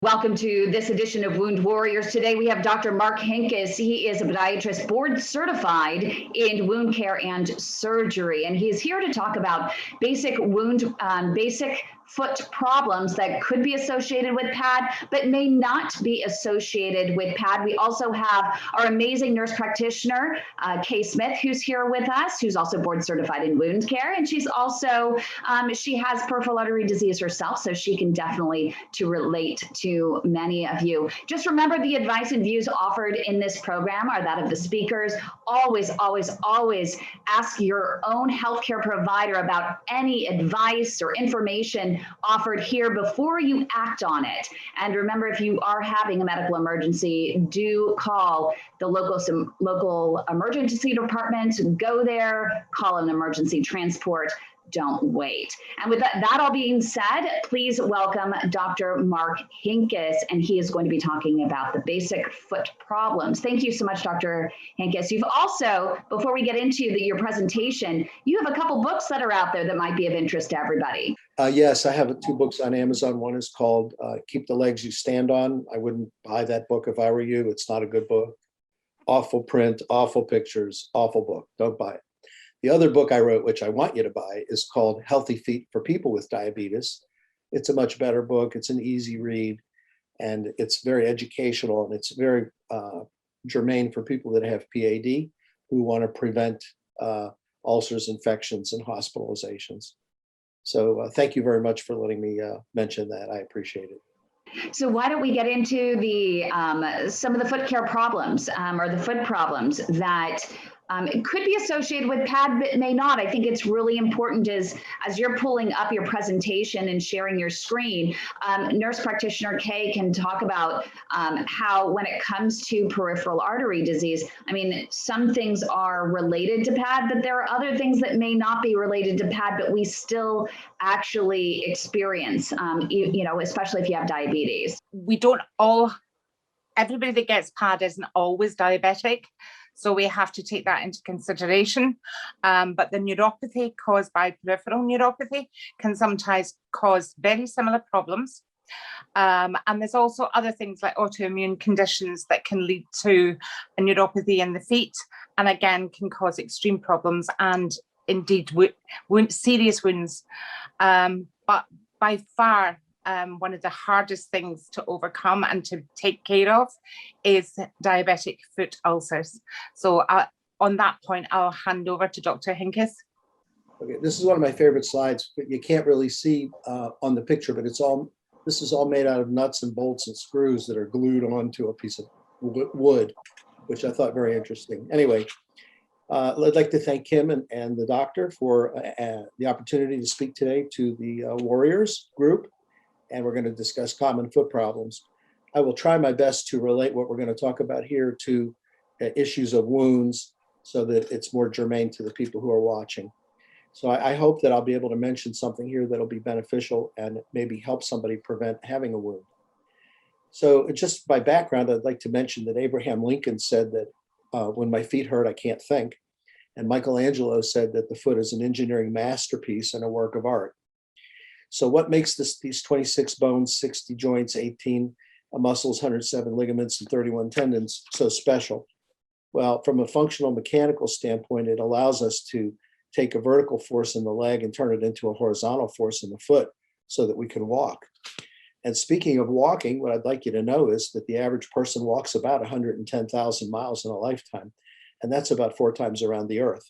Welcome to this edition of Wound Warriors. Today we have Dr. Mark Hinkes. He is a podiatrist board certified in wound care and surgery, and he is here to talk about basic foot problems that could be associated with PAD, but may not be associated with PAD. We also have our amazing nurse practitioner, Kay Smith, who's here with us, who's also board certified in wound care. And she's also, she has peripheral artery disease herself, so she can definitely relate to many of you. Just remember, the advice and views offered in this program are that of the speakers. Always, always, always ask your own healthcare provider about any advice or information offered here before you act on it. And remember, if you are having a medical emergency, do call the local emergency department. Go there, call an emergency transport. Don't wait. And with that all being said, please welcome Dr. Mark Hinkes, and he is going to be talking about the basic foot problems. Thank you so much, Dr. Hinkes. You've also, before we get into your presentation, you have a couple books that are out there that might be of interest to everybody. Yes, I have two books on Amazon. One is called Keep the Legs You Stand On. I wouldn't buy that book if I were you. It's not a good book. Awful print, awful pictures, awful book. Don't buy it. The other book I wrote, which I want you to buy, is called Healthy Feet for People with Diabetes. It's a much better book. It's an easy read, and it's very educational, and it's very germane for people that have PAD who want to prevent ulcers, infections, and hospitalizations. So thank you very much for letting me mention that. I appreciate it. So why don't we get into some of the foot care problems or the foot problems that it could be associated with PAD, but may not. I think it's really important as you're pulling up your presentation and sharing your screen, nurse practitioner Kay can talk about how when it comes to peripheral artery disease, I mean, some things are related to PAD, but there are other things that may not be related to PAD, but we still actually experience, you know, especially if you have diabetes. We don't everybody that gets PAD isn't always diabetic. So we have to take that into consideration. But the neuropathy caused by peripheral neuropathy can sometimes cause very similar problems. And there's also other things like autoimmune conditions that can lead to a neuropathy in the feet, and again, can cause extreme problems and indeed serious wounds. But by far, one of the hardest things to overcome and to take care of is diabetic foot ulcers. So on that point, I'll hand over to Dr. Hinkes. Okay, this is one of my favorite slides, but you can't really see on the picture, but this is all made out of nuts and bolts and screws that are glued onto a piece of wood, which I thought very interesting. Anyway, I'd like to thank Kim and the doctor for the opportunity to speak today to the Warriors group. And we're going to discuss common foot problems. I will try my best to relate what we're going to talk about here to issues of wounds so that it's more germane to the people who are watching. So I hope that I'll be able to mention something here that'll be beneficial and maybe help somebody prevent having a wound. So just by background, I'd like to mention that Abraham Lincoln said that when my feet hurt, I can't think. And Michelangelo said that the foot is an engineering masterpiece and a work of art. So what makes these 26 bones, 60 joints, 18 muscles, 107 ligaments, and 31 tendons so special? Well, from a functional mechanical standpoint, it allows us to take a vertical force in the leg and turn it into a horizontal force in the foot so that we can walk. And speaking of walking, what I'd like you to know is that the average person walks about 110,000 miles in a lifetime, and that's about 4 times around the earth.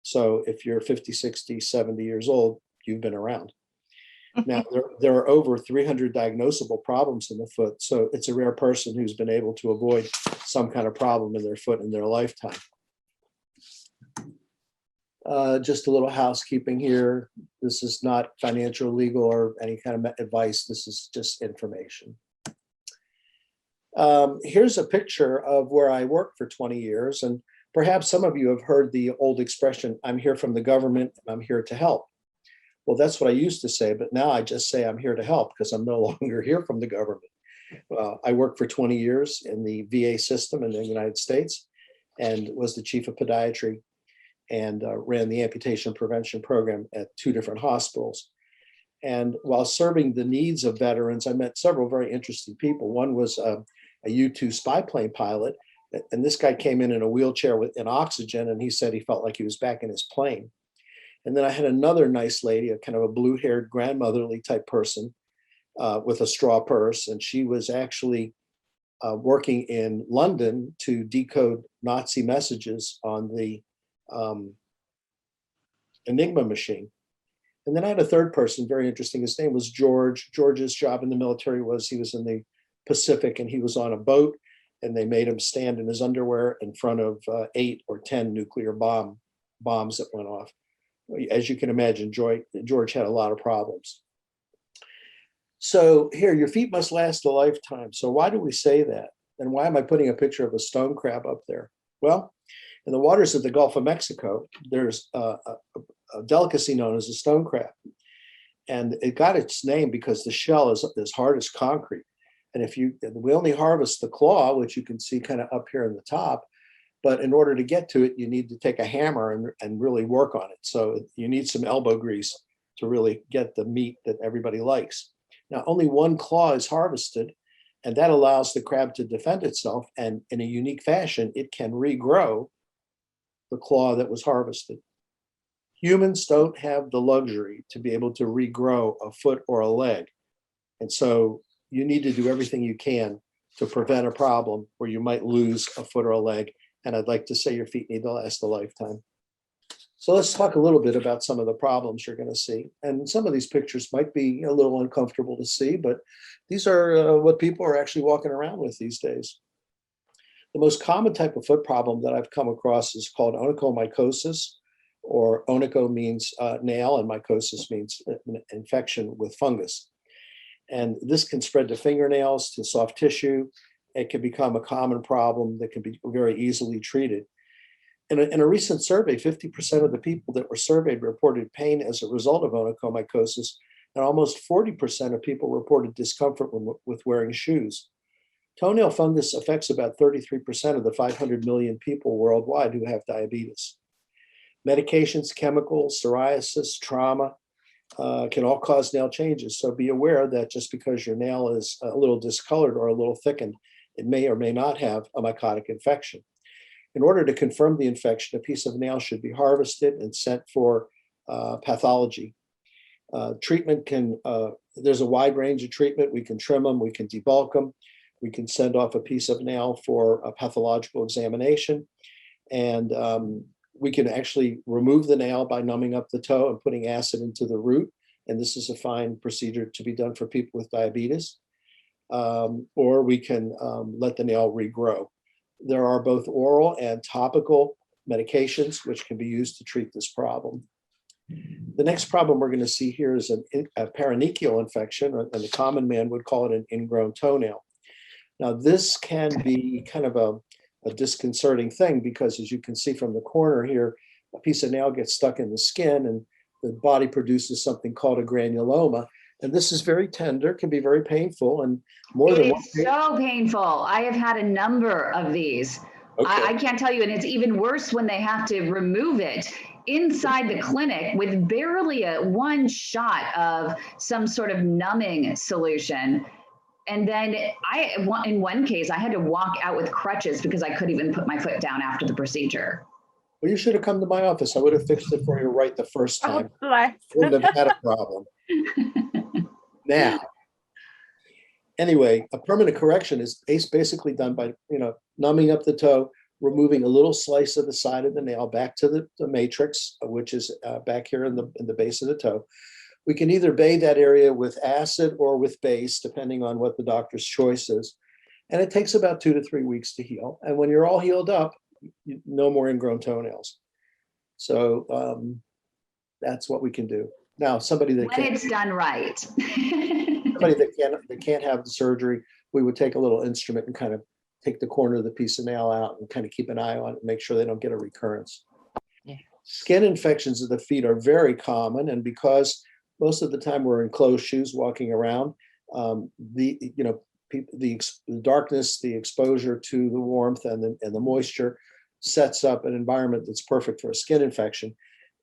So if you're 50, 60, 70 years old, you've been around. Now, there are over 300 diagnosable problems in the foot, so it's a rare person who's been able to avoid some kind of problem in their foot in their lifetime. Just a little housekeeping here. This is not financial, legal, or any kind of advice. This is just information. Here's a picture of where I worked for 20 years, and perhaps some of you have heard the old expression, I'm here from the government, and I'm here to help. Well, that's what I used to say, but now I just say I'm here to help because I'm no longer here from the government. I worked for 20 years in the VA system in the United States and was the chief of podiatry and ran the amputation prevention program at 2 different hospitals. And while serving the needs of veterans, I met several very interesting people. One was a U-2 spy plane pilot, and this guy came in a wheelchair with an oxygen, and he said he felt like he was back in his plane. And then I had another nice lady, a kind of a blue-haired grandmotherly type person with a straw purse, and she was actually working in London to decode Nazi messages on the Enigma machine. And then I had a third person, very interesting. His name was George. George's job in the military was he was in the Pacific, and he was on a boat, and they made him stand in his underwear in front of 8 or 10 nuclear bombs that went off. As you can imagine, George had a lot of problems. So here, your feet must last a lifetime. So why do we say that? And why am I putting a picture of a stone crab up there? Well, in the waters of the Gulf of Mexico, there's a delicacy known as a stone crab. And it got its name because the shell is as hard as concrete. And we only harvest the claw, which you can see kind of up here in the top, but in order to get to it, you need to take a hammer and really work on it. So you need some elbow grease to really get the meat that everybody likes. Now, only one claw is harvested, and that allows the crab to defend itself. And in a unique fashion, it can regrow the claw that was harvested. Humans don't have the luxury to be able to regrow a foot or a leg. And so you need to do everything you can to prevent a problem where you might lose a foot or a leg. And I'd like to say your feet need to last a lifetime. So let's talk a little bit about some of the problems you're going to see. And some of these pictures might be a little uncomfortable to see, but these are what people are actually walking around with these days. The most common type of foot problem that I've come across is called onychomycosis, or onycho means nail, and mycosis means infection with fungus. And this can spread to fingernails, to soft tissue. It can become a common problem that can be very easily treated. In a recent survey, 50% of the people that were surveyed reported pain as a result of onychomycosis, and almost 40% of people reported discomfort with wearing shoes. Toenail fungus affects about 33% of the 500 million people worldwide who have diabetes. Medications, chemicals, psoriasis, trauma can all cause nail changes. So be aware that just because your nail is a little discolored or a little thickened, it may or may not have a mycotic infection. In order to confirm the infection, a piece of nail should be harvested and sent for pathology. Treatment there's a wide range of treatment. We can trim them, we can debulk them, we can send off a piece of nail for a pathological examination. And we can actually remove the nail by numbing up the toe and putting acid into the root. And this is a fine procedure to be done for people with diabetes. Or we can let the nail regrow. There are both oral and topical medications which can be used to treat this problem. The next problem we're going to see here is a paronychial infection, and the common man would call it an ingrown toenail. Now, this can be kind of a disconcerting thing because, as you can see from the corner here, a piece of nail gets stuck in the skin and the body produces something called a granuloma. And this is very tender, can be very painful, and more than one. It's so painful. I have had a number of these. Okay. I can't tell you, and it's even worse when they have to remove it inside the clinic with barely one shot of some sort of numbing solution. And then in one case, I had to walk out with crutches because I couldn't even put my foot down after the procedure. Well, you should have come to my office. I would have fixed it for you right the first time. Oh, wouldn't have had a problem. Now, anyway, a permanent correction is basically done by, numbing up the toe, removing a little slice of the side of the nail back to the matrix, which is back here in the base of the toe. We can either bathe that area with acid or with base, depending on what the doctor's choice is. And it takes about 2 to 3 weeks to heal. And when you're all healed up, no more ingrown toenails. So that's what we can do. Now, somebody that when it's done right. Somebody that can't have the surgery, we would take a little instrument and kind of take the corner of the piece of nail out and kind of keep an eye on it and make sure they don't get a recurrence. Yeah. Skin infections of the feet are very common, and because most of the time we're in closed shoes walking around, the darkness, the exposure to the warmth and the moisture sets up an environment that's perfect for a skin infection.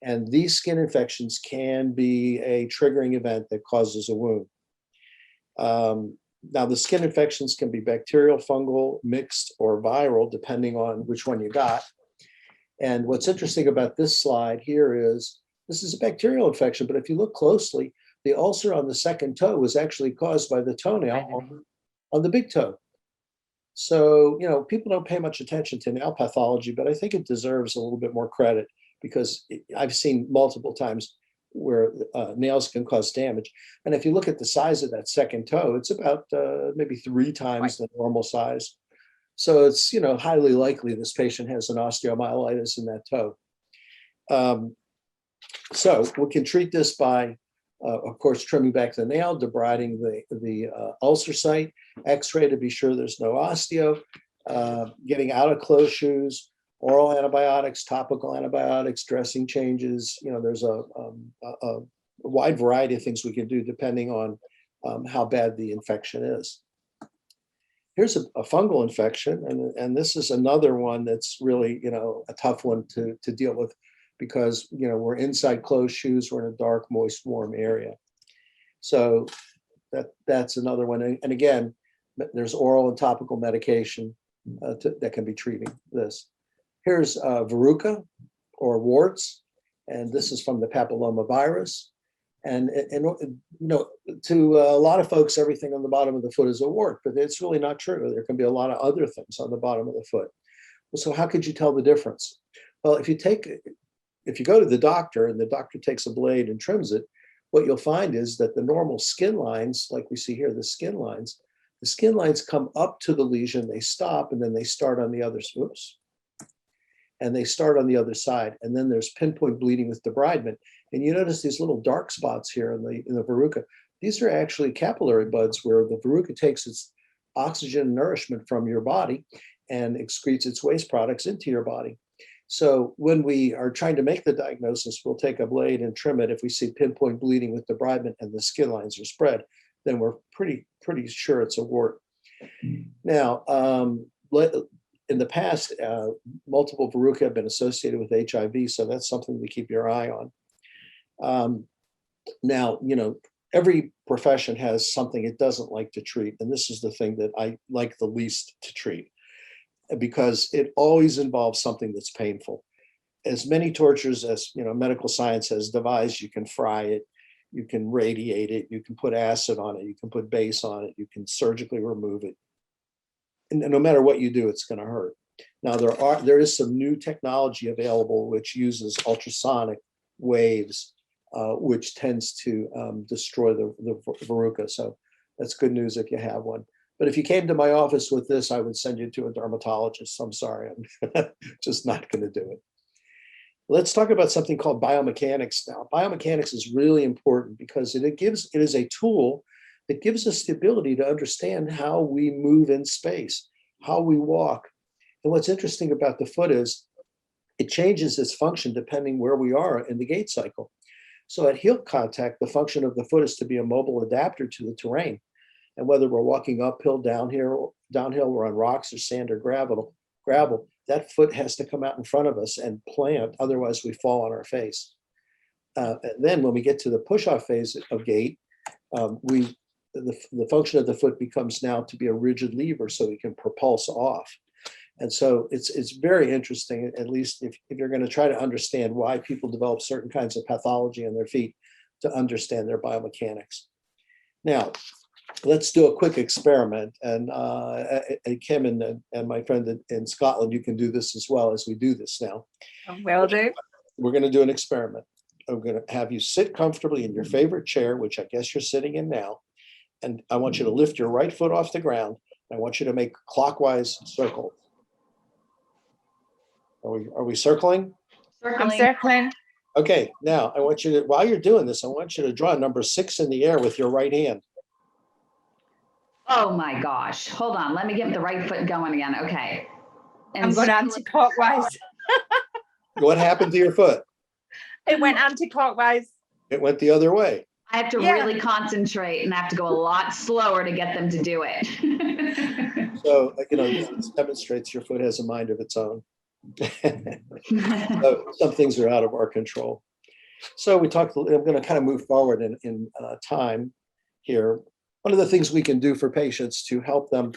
And these skin infections can be a triggering event that causes a wound. Now, the skin infections can be bacterial, fungal, mixed, or viral, depending on which one you got. And what's interesting about this slide here is this is a bacterial infection, but if you look closely, the ulcer on the second toe was actually caused by the toenail on the big toe. So, you know, people don't pay much attention to nail pathology, but I think it deserves a little bit more credit because I've seen multiple times where nails can cause damage. And if you look at the size of that second toe, it's about maybe 3 times the normal size. So it's, you know, highly likely this patient has an osteomyelitis in that toe. So we can treat this by, of course, trimming back the nail, debriding the ulcer site, X-ray to be sure there's no osteo, getting out of closed shoes, oral antibiotics, topical antibiotics, dressing changes. You know, there's a wide variety of things we can do depending on how bad the infection is. Here's a fungal infection, and this is another one that's really, you know, a tough one to deal with because, you know, we're inside closed shoes, we're in a dark, moist, warm area. So that's another one. And again, there's oral and topical medication that can be treating this. Here's verruca or warts, and this is from the papillomavirus. And you know, to a lot of folks, everything on the bottom of the foot is a wart, but it's really not true. There can be a lot of other things on the bottom of the foot. Well, so how could you tell the difference? Well, if you go to the doctor and the doctor takes a blade and trims it, what you'll find is that the normal skin lines, like we see here, the skin lines come up to the lesion, they stop, and then they start on the other, and they start on the other side. And then there's pinpoint bleeding with debridement. And you notice these little dark spots here in the verruca. These are actually capillary buds where the verruca takes its oxygen and nourishment from your body and excretes its waste products into your body. So when we are trying to make the diagnosis, we'll take a blade and trim it. If we see pinpoint bleeding with debridement and the skin lines are spread, then we're pretty sure it's a wart. Now, in the past, multiple verruca have been associated with HIV, so that's something to keep your eye on. Now, you know, every profession has something it doesn't like to treat, and this is the thing that I like the least to treat, because it always involves something that's painful. As many tortures as, you know, medical science has devised, you can fry it, you can radiate it, you can put acid on it, you can put base on it, you can surgically remove it. And no matter what you do, it's going to hurt. Now, there is some new technology available which uses ultrasonic waves, which tends to destroy the verruca. So that's good news if you have one. But if you came to my office with this, I would send you to a dermatologist. I'm sorry, I'm just not going to do it. Let's talk about something called biomechanics now. Biomechanics is really important because it is a tool that gives us the ability to understand how we move in space, how we walk. And what's interesting about the foot is it changes its function depending where we are in the gait cycle. So at heel contact, the function of the foot is to be a mobile adapter to the terrain. And whether we're walking uphill, downhill, we're on rocks or sand or gravel, that foot has to come out in front of us and plant, otherwise we fall on our face. And then when we get to the push-off phase of gait, the function of the foot becomes now to be a rigid lever so we can propulse off. And so it's very interesting, at least if you're going to try to understand why people develop certain kinds of pathology in their feet, to understand their biomechanics. Now, let's do a quick experiment. And Kim and my friend in Scotland, you can do this as well as we do this now. Will do. We're going to do an experiment. I'm going to have you sit comfortably in your favorite chair, which I guess you're sitting in now. And I want you to lift your right foot off the ground. I want you to make clockwise circles. Are we circling? I'm circling. Okay, now I want you to, while you're doing this, I want you to draw number 6 in the air with your right hand. Oh my gosh. Hold on. Let me get the right foot going again. Okay. And I'm going anti-clockwise. What happened to your foot? It went anti-clockwise. It went the other way. I have to really concentrate and I have to go a lot slower to get them to do it. So, you know, this demonstrates your foot has a mind of its own. So some things are out of our control. So we talked, I'm going to kind of move forward in time here. One of the things we can do for patients to help them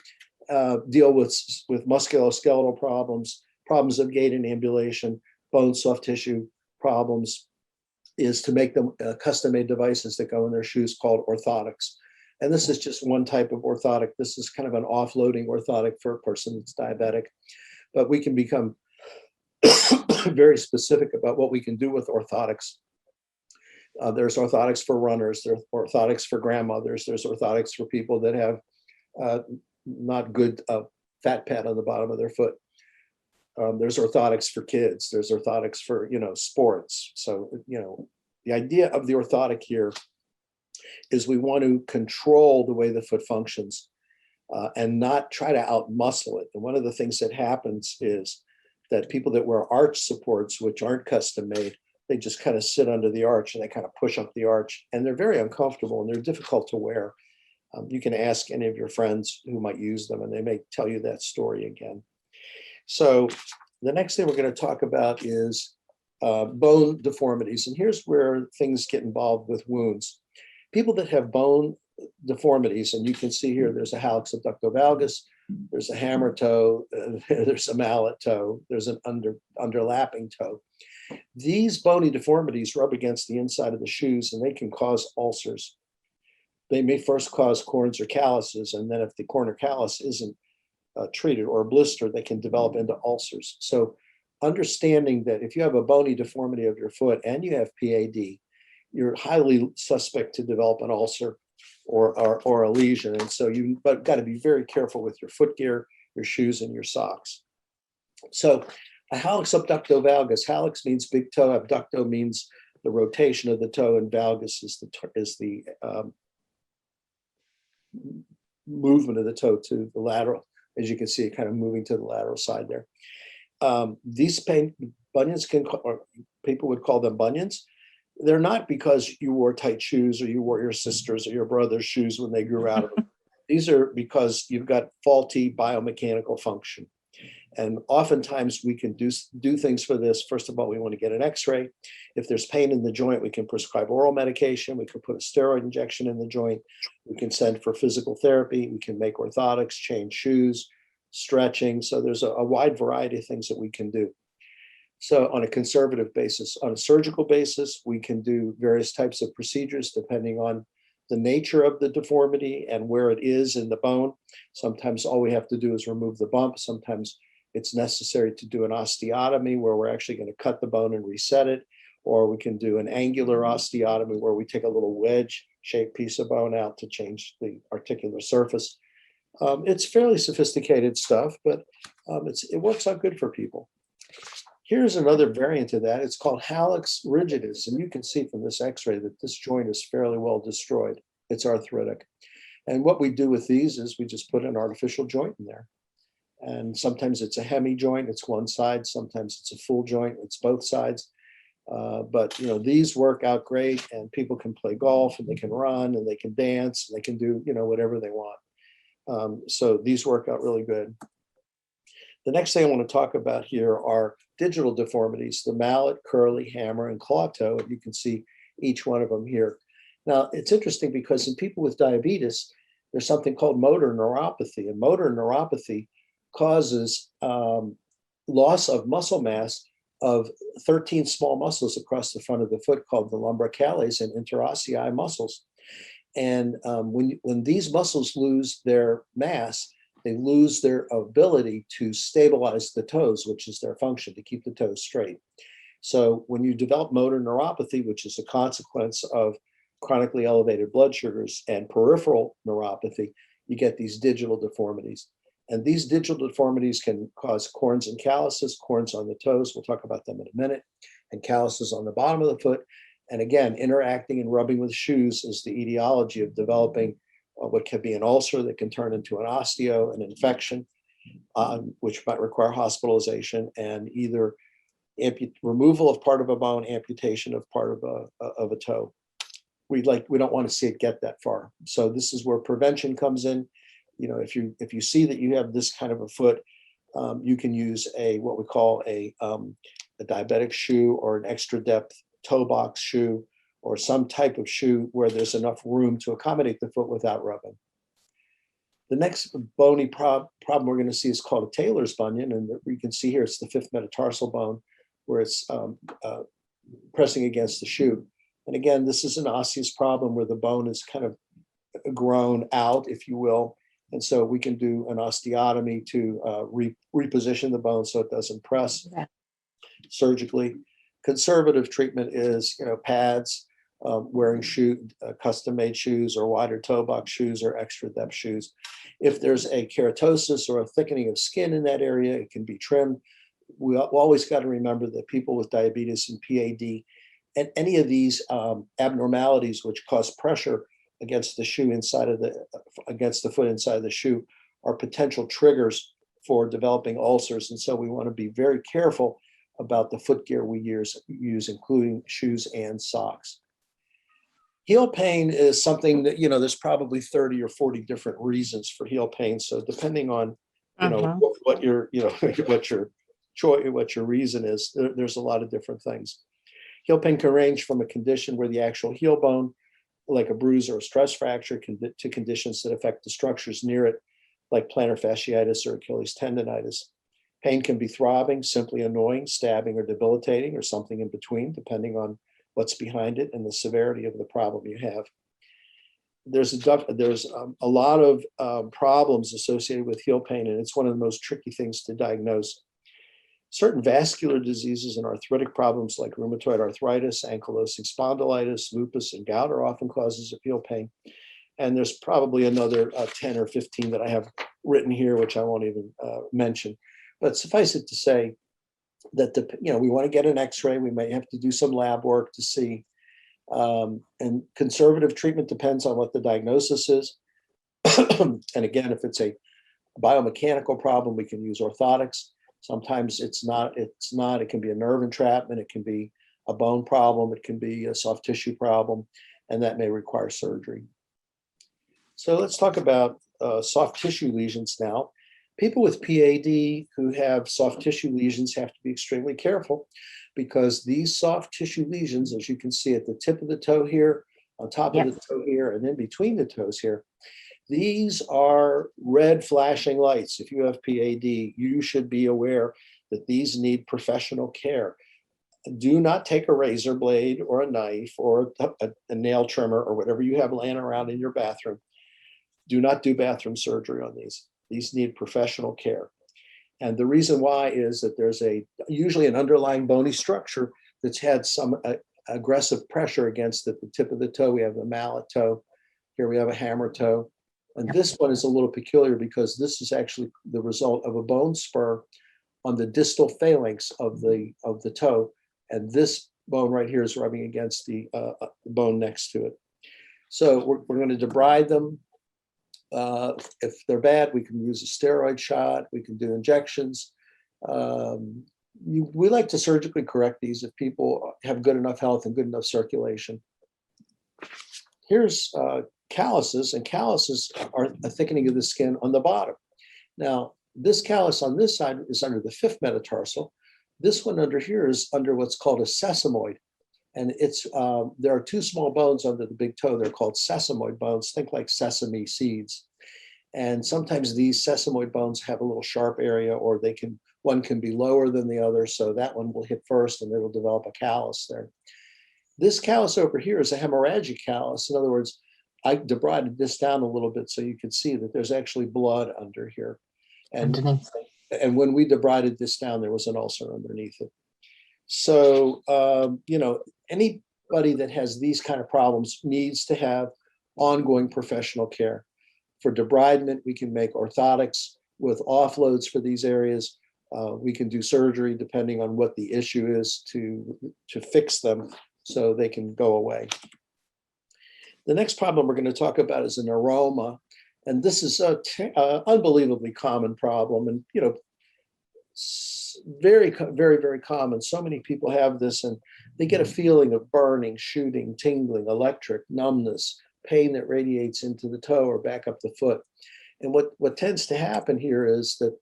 deal with musculoskeletal problems, problems of gait and ambulation, bone, soft tissue problems, is to make them custom-made devices that go in their shoes called orthotics. And this is just one type of orthotic. This is kind of an offloading orthotic for a person that's diabetic. But we can become very specific about what we can do with orthotics. There's orthotics for runners, there's orthotics for grandmothers, there's orthotics for people that have not good fat pad on the bottom of their foot. There's orthotics for kids, there's orthotics for, sports. So, the idea of the orthotic here is we want to control the way the foot functions and not try to outmuscle it. And one of the things that happens is that people that wear arch supports, which aren't custom made, they just kind of sit under the arch and they kind of push up the arch, and they're very uncomfortable and they're difficult to wear. You can ask any of your friends who might use them and they may tell you that story again. So the next thing we're going to talk about is bone deformities. And here's where things get involved with wounds. People that have bone deformities, and you can see here, there's a hallux abductovalgus, there's a hammer toe, there's a mallet toe, there's an underlapping toe. These bony deformities rub against the inside of the shoes and they can cause ulcers. They may first cause corns or calluses, and then if the corn or callus isn't treated, or a blister, they can develop into ulcers. So understanding that if you have a bony deformity of your foot and you have PAD, you're highly suspect to develop an ulcer or a lesion. And so you've got to be very careful with your foot gear, your shoes, and your socks. So a hallux abductovalgus, hallux means big toe, abducto means the rotation of the toe, and valgus is the movement of the toe to the lateral. As you can see, kind of moving to the lateral side there. These bunions or people would call them bunions. They're not because you wore tight shoes or you wore your sister's or your brother's shoes when they grew out of them. These are because you've got faulty biomechanical function. And oftentimes we can do things for this. First of all, we want to get an x-ray. If there's pain in the joint, we can prescribe oral medication. We can put a steroid injection in the joint. We can send for physical therapy. We can make orthotics, change shoes, stretching. So there's a wide variety of things that we can do. So on a conservative basis, on a surgical basis, we can do various types of procedures depending on the nature of the deformity and where it is in the bone. Sometimes all we have to do is remove the bump. Sometimes it's necessary to do an osteotomy where we're actually going to cut the bone and reset it, or we can do an angular osteotomy where we take a little wedge-shaped piece of bone out to change the articular surface. It's fairly sophisticated stuff, but it works out good for people. Here's another variant of that. It's called Hallux Rigidus, and you can see from this x-ray that this joint is fairly well destroyed. It's arthritic. And what we do with these is we just put an artificial joint in there. And sometimes it's a hemi joint, it's one side. Sometimes it's a full joint, it's both sides. But these work out great, and people can play golf and they can run and they can dance and they can do whatever they want. So these work out really good. The next thing I want to talk about here are digital deformities, the mallet, curly, hammer, and claw toe. And you can see each one of them here. Now, it's interesting because in people with diabetes, there's something called motor neuropathy. And motor neuropathy causes loss of muscle mass of 13 small muscles across the front of the foot called the lumbricales and interossei muscles. And when these muscles lose their mass, they lose their ability to stabilize the toes, which is their function, to keep the toes straight. So when you develop motor neuropathy, which is a consequence of chronically elevated blood sugars, and peripheral neuropathy, you get these digital deformities. And these digital deformities can cause corns and calluses, corns on the toes, we'll talk about them in a minute, and calluses on the bottom of the foot. And again, interacting and rubbing with shoes is the etiology of developing what can be an ulcer that can turn into an osteo, an infection, which might require hospitalization and either removal of part of a bone, amputation of part of a toe. We don't want to see it get that far. So this is where prevention comes in. If you see that you have this kind of a foot, you can use what we call a diabetic shoe or an extra depth toe box shoe or some type of shoe where there's enough room to accommodate the foot without rubbing. The next bony problem we're going to see is called a Taylor's bunion, and you can see here it's the fifth metatarsal bone where it's pressing against the shoe. And again, this is an osseous problem where the bone is kind of grown out, if you will. And so we can do an osteotomy to reposition the bone so it doesn't press surgically. Conservative treatment is, pads, wearing custom-made shoes or wider toe box shoes or extra depth shoes. If there's a keratosis or a thickening of skin in that area, it can be trimmed. We always got to remember that people with diabetes and PAD and any of these abnormalities which cause pressure against the shoe against the foot inside the shoe are potential triggers for developing ulcers. And so we want to be very careful about the foot gear we use, including shoes and socks. Heel pain is something that, there's probably 30 or 40 different reasons for heel pain. So depending on, what your reason is, there's a lot of different things. Heel pain can range from a condition where the actual heel bone, like a bruise or a stress fracture, to conditions that affect the structures near it, like plantar fasciitis or Achilles tendonitis. Pain can be throbbing, simply annoying, stabbing, or debilitating, or something in between, depending on what's behind it and the severity of the problem you have. There's a lot of problems associated with heel pain, and it's one of the most tricky things to diagnose. Certain vascular diseases and arthritic problems like rheumatoid arthritis, ankylosing spondylitis, lupus, and gout are often causes of heel pain. And there's probably another 10 or 15 that I have written here, which I won't even mention. But suffice it to say that we want to get an X-ray. We may have to do some lab work to see. And conservative treatment depends on what the diagnosis is. And again, if it's a biomechanical problem, we can use orthotics. Sometimes it's not, it can be a nerve entrapment, it can be a bone problem, it can be a soft tissue problem, and that may require surgery. So let's talk about soft tissue lesions now. People with PAD who have soft tissue lesions have to be extremely careful because these soft tissue lesions, as you can see at the tip of the toe here, on top of the toe here, and then between the toes here, these are red flashing lights. If you have PAD, you should be aware that these need professional care. Do not take a razor blade or a knife or a nail trimmer or whatever you have laying around in your bathroom. Do not do bathroom surgery on these. These need professional care. And the reason why is that there's usually an underlying bony structure that's had some aggressive pressure against it. The tip of the toe, we have a mallet toe. Here we have a hammer toe. And this one is a little peculiar because this is actually the result of a bone spur on the distal phalanx of the toe. And this bone right here is rubbing against the bone next to it. So we're going to debride them. If they're bad, we can use a steroid shot. We can do injections. We like to surgically correct these if people have good enough health and good enough circulation. Here's calluses, and calluses are a thickening of the skin on the bottom. Now, this callus on this side is under the fifth metatarsal. This one under here is under what's called a sesamoid. And there are two small bones under the big toe. They're called sesamoid bones. Think like sesame seeds. And sometimes these sesamoid bones have a little sharp area, or one can be lower than the other. So that one will hit first and it'll develop a callus there. This callus over here is a hemorrhagic callus. In other words, I debrided this down a little bit so you can see that there's actually blood under here. And when we debrided this down, there was an ulcer underneath it. So, anybody that has these kind of problems needs to have ongoing professional care. For debridement, we can make orthotics with offloads for these areas. We can do surgery depending on what the issue is to fix them so they can go away. The next problem we're going to talk about is a neuroma. And this is an unbelievably common problem. And, very, very, very common. So many people have this and they get a feeling of burning, shooting, tingling, electric, numbness, pain that radiates into the toe or back up the foot. And what tends to happen here is that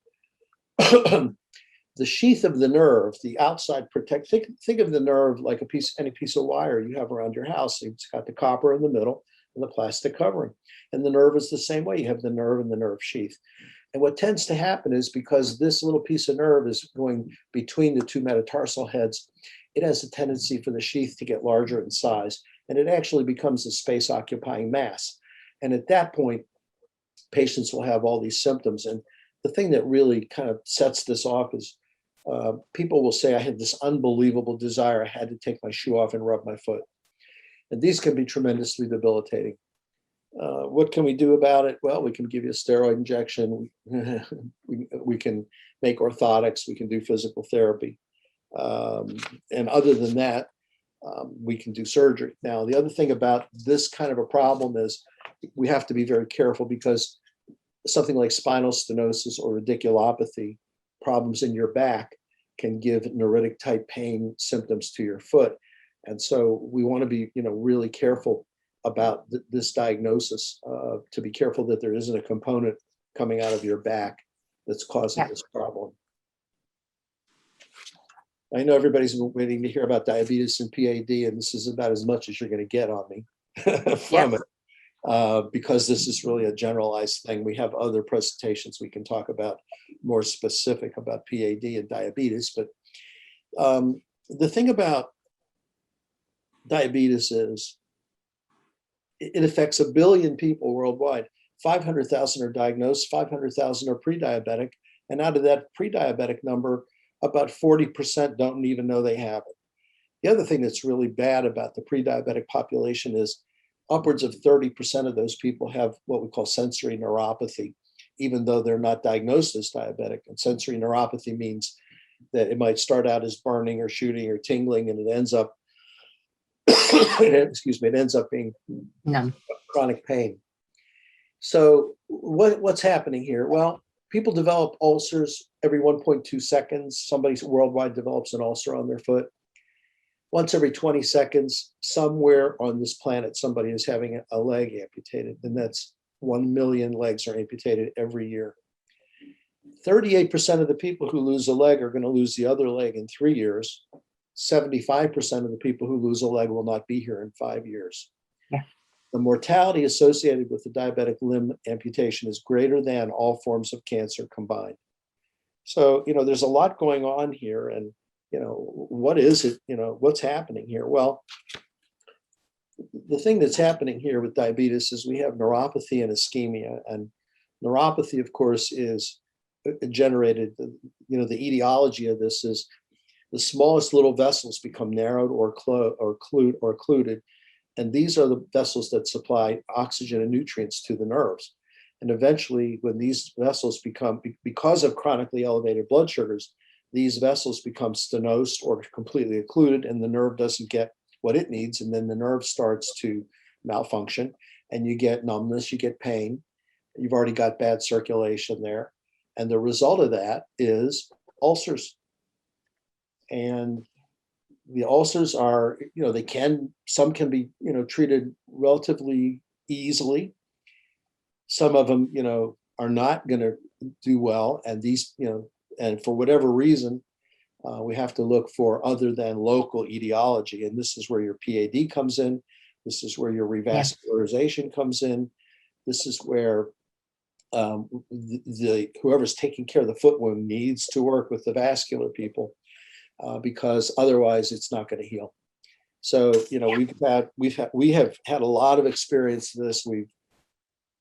the sheath of the nerve, the outside think of the nerve like any piece of wire you have around your house. It's got the copper in the middle and the plastic covering. And the nerve is the same way. You have the nerve and the nerve sheath. And what tends to happen is because this little piece of nerve is going between the two metatarsal heads, it has a tendency for the sheath to get larger in size, and it actually becomes a space-occupying mass. And at that point, patients will have all these symptoms. And the thing that really kind of sets this off is people will say, I had this unbelievable desire. I had to take my shoe off and rub my foot. And these can be tremendously debilitating. What can we do about it? Well, we can give you a steroid injection. We can make orthotics. We can do physical therapy. And other than that, we can do surgery. Now, the other thing about this kind of a problem is we have to be very careful because something like spinal stenosis or radiculopathy, problems in your back, can give neuritic type pain symptoms to your foot. And so we want to be, really careful about this diagnosis, to be careful that there isn't a component coming out of your back that's causing this problem. I know everybody's been waiting to hear about diabetes and PAD, and this is about as much as you're going to get on me from it. Because this is really a generalized thing. We have other presentations we can talk about more specific about PAD and diabetes. But the thing about diabetes is it affects 1 billion people worldwide. 500,000 are diagnosed, 500,000 are pre-diabetic. And out of that pre-diabetic number, about 40% don't even know they have it. The other thing that's really bad about the pre-diabetic population is upwards of 30% of those people have what we call sensory neuropathy, even though they're not diagnosed as diabetic. And sensory neuropathy means that it might start out as burning or shooting or tingling, and it ends up, it ends up being chronic pain. So what's happening here? Well, people develop ulcers every 1.2 seconds. Somebody worldwide develops an ulcer on their foot. Once every 20 seconds, somewhere on this planet, somebody is having a leg amputated, and that's 1 million legs are amputated every year. 38% of the people who lose a leg are going to lose the other leg in 3 years. 75% of the people who lose a leg will not be here in 5 years. Yeah. The mortality associated with the diabetic limb amputation is greater than all forms of cancer combined. So, there's a lot going on here, and what is it, what's happening here? Well, the thing that's happening here with diabetes is we have neuropathy and ischemia. And neuropathy, of course, is generated, the etiology of this is the smallest little vessels become narrowed or occluded. And these are the vessels that supply oxygen and nutrients to the nerves. And eventually, when these vessels become, because of chronically elevated blood sugars, these vessels become stenosed or completely occluded, and the nerve doesn't get what it needs. And then the nerve starts to malfunction, and you get numbness, you get pain. You've already got bad circulation there. And the result of that is ulcers. And the ulcers are, some can be, treated relatively easily. Some of them, are not going to do well. And these, and for whatever reason, we have to look for other than local etiology. And this is where your PAD comes in. This is where your revascularization comes in. This is where whoever's taking care of the foot wound needs to work with the vascular people, because otherwise it's not going to heal. So, we have had a lot of experience in this.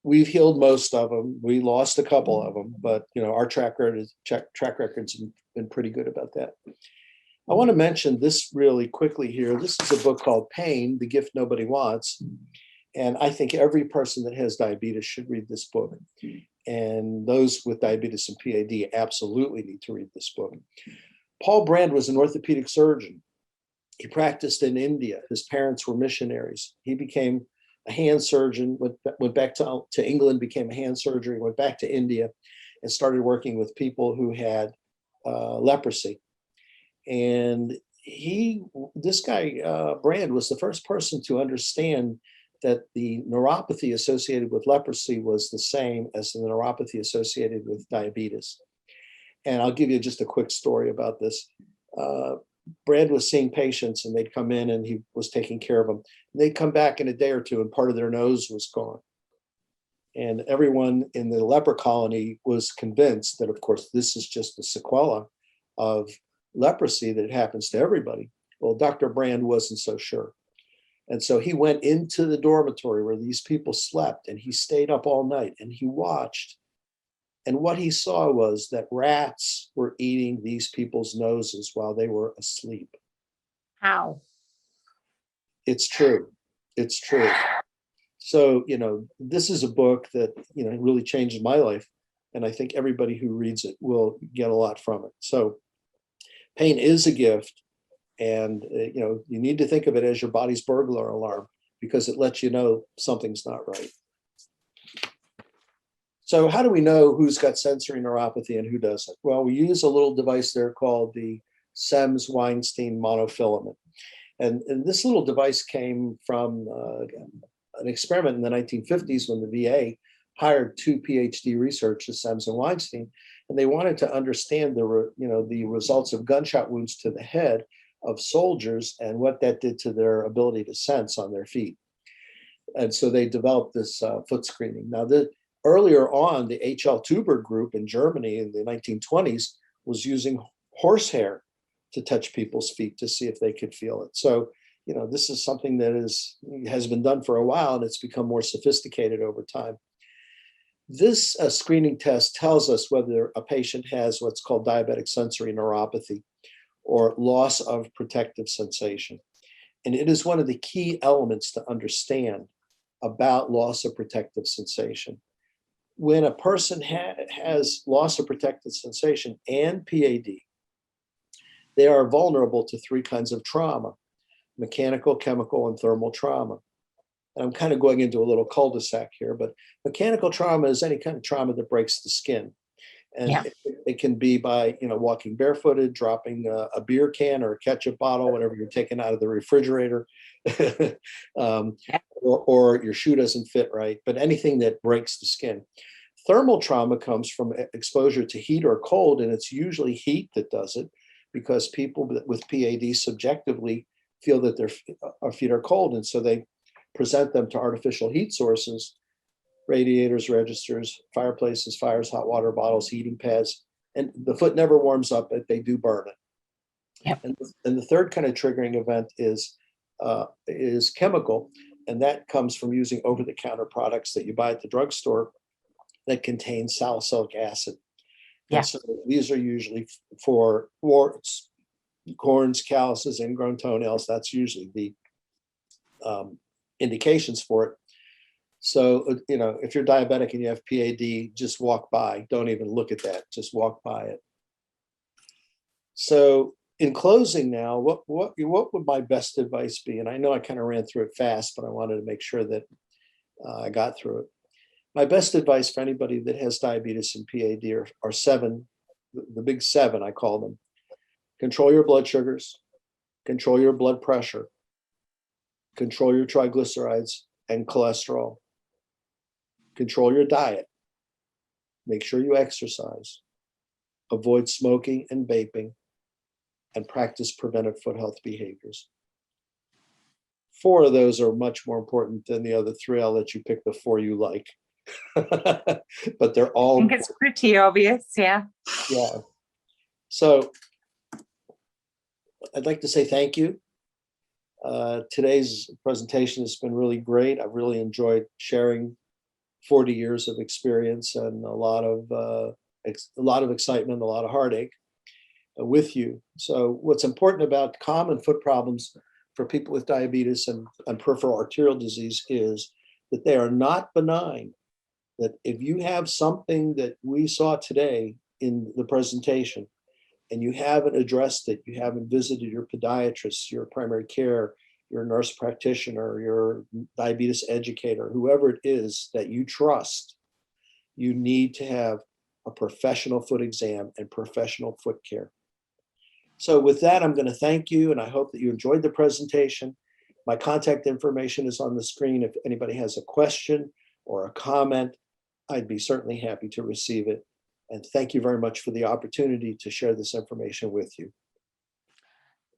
We've healed most of them. We lost a couple of them, but our track record's been pretty good about that. I want to mention this really quickly here. This is a book called Pain, The Gift Nobody Wants. And I think every person that has diabetes should read this book. And those with diabetes and PAD absolutely need to read this book. Paul Brand was an orthopedic surgeon. He practiced in India. His parents were missionaries. He became a hand surgeon, went back to England, became a hand surgeon, went back to India, and started working with people who had leprosy. And this guy, Brand, was the first person to understand that the neuropathy associated with leprosy was the same as the neuropathy associated with diabetes. And I'll give you just a quick story about this. Brand was seeing patients and they'd come in and he was taking care of them. And they'd come back in a day or two and part of their nose was gone. And everyone in the leper colony was convinced that, of course, this is just a sequela of leprosy that happens to everybody. Well, Dr. Brand wasn't so sure. And so he went into the dormitory where these people slept and he stayed up all night and he watched. And what he saw was that rats were eating these people's noses while they were asleep. How? It's true. It's true. So, this is a book that, really changed my life. And I think everybody who reads it will get a lot from it. So pain is a gift. And, you need to think of it as your body's burglar alarm because it lets you know something's not right. So how do we know who's got sensory neuropathy and who doesn't? Well, we use a little device there called the 𝐁𝐚𝐬𝐢𝐜 monofilament. And this little device came from an experiment in the 1950s when the VA hired 2 PhD researchers, 𝐁𝐚𝐬𝐢𝐜 and Weinstein, and they wanted to understand the results of gunshot wounds to the head of soldiers and what that did to their ability to sense on their feet. And so they developed this foot screening. Now, earlier on, the H.L. Tuber group in Germany in the 1920s was using horsehair to touch people's feet to see if they could feel it. So, this is something that has been done for a while and it's become more sophisticated over time. This screening test tells us whether a patient has what's called diabetic sensory neuropathy or loss of protective sensation. And it is one of the key elements to understand about loss of protective sensation. When a person has loss of protective sensation and PAD, they are vulnerable to 3 kinds of trauma: mechanical, chemical, and thermal trauma. And I'm kind of going into a little cul-de-sac here, but mechanical trauma is any kind of trauma that breaks the skin. And it can be by, walking barefooted, dropping a beer can or a ketchup bottle, whatever you're taking out of the refrigerator, or your shoe doesn't fit right, but anything that breaks the skin. Thermal trauma comes from exposure to heat or cold, and it's usually heat that does it because people with PAD subjectively feel that their feet are cold, and so they present them to artificial heat sources, radiators, registers, fireplaces, fires, hot water bottles, heating pads, and the foot never warms up, but they do burn it. Yep. And the third kind of triggering event is chemical, and that comes from using over-the-counter products that you buy at the drugstore that contain salicylic acid. Yeah. And so these are usually for warts, corns, calluses, ingrown toenails. That's usually the indications for it. So, if you're diabetic and you have PAD, just walk by. Don't even look at that. Just walk by it. So in closing now, what would my best advice be? And I know I kind of ran through it fast, but I wanted to make sure that I got through it. My best advice for anybody that has diabetes and PAD are 7, the big 7, I call them. Control your blood sugars, control your blood pressure, control your triglycerides and cholesterol, control your diet, make sure you exercise, avoid smoking and vaping, and practice preventive foot health behaviors. 4 of those are much more important than the other 3. I'll let you pick the 4 you like. But they're all. I think it's pretty obvious, yeah. Yeah. So I'd like to say thank you. Today's presentation has been really great. I've really enjoyed sharing 40 years of experience and a lot of excitement, a lot of heartache with you. So what's important about common foot problems for people with diabetes and peripheral arterial disease is that they are not benign. That if you have something that we saw today in the presentation and you haven't addressed it, you haven't visited your podiatrist, your primary care, your nurse practitioner, your diabetes educator, whoever it is that you trust, you need to have a professional foot exam and professional foot care. So with that, I'm going to thank you, and I hope that you enjoyed the presentation. My contact information is on the screen. If anybody has a question or a comment, I'd be certainly happy to receive it. And thank you very much for the opportunity to share this information with you.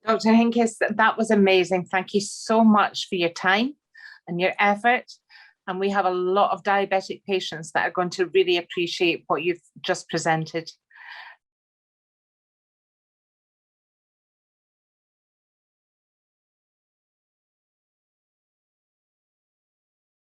Dr. Hinkes, that was amazing. Thank you so much for your time and your effort. And we have a lot of diabetic patients that are going to really appreciate what you've just presented.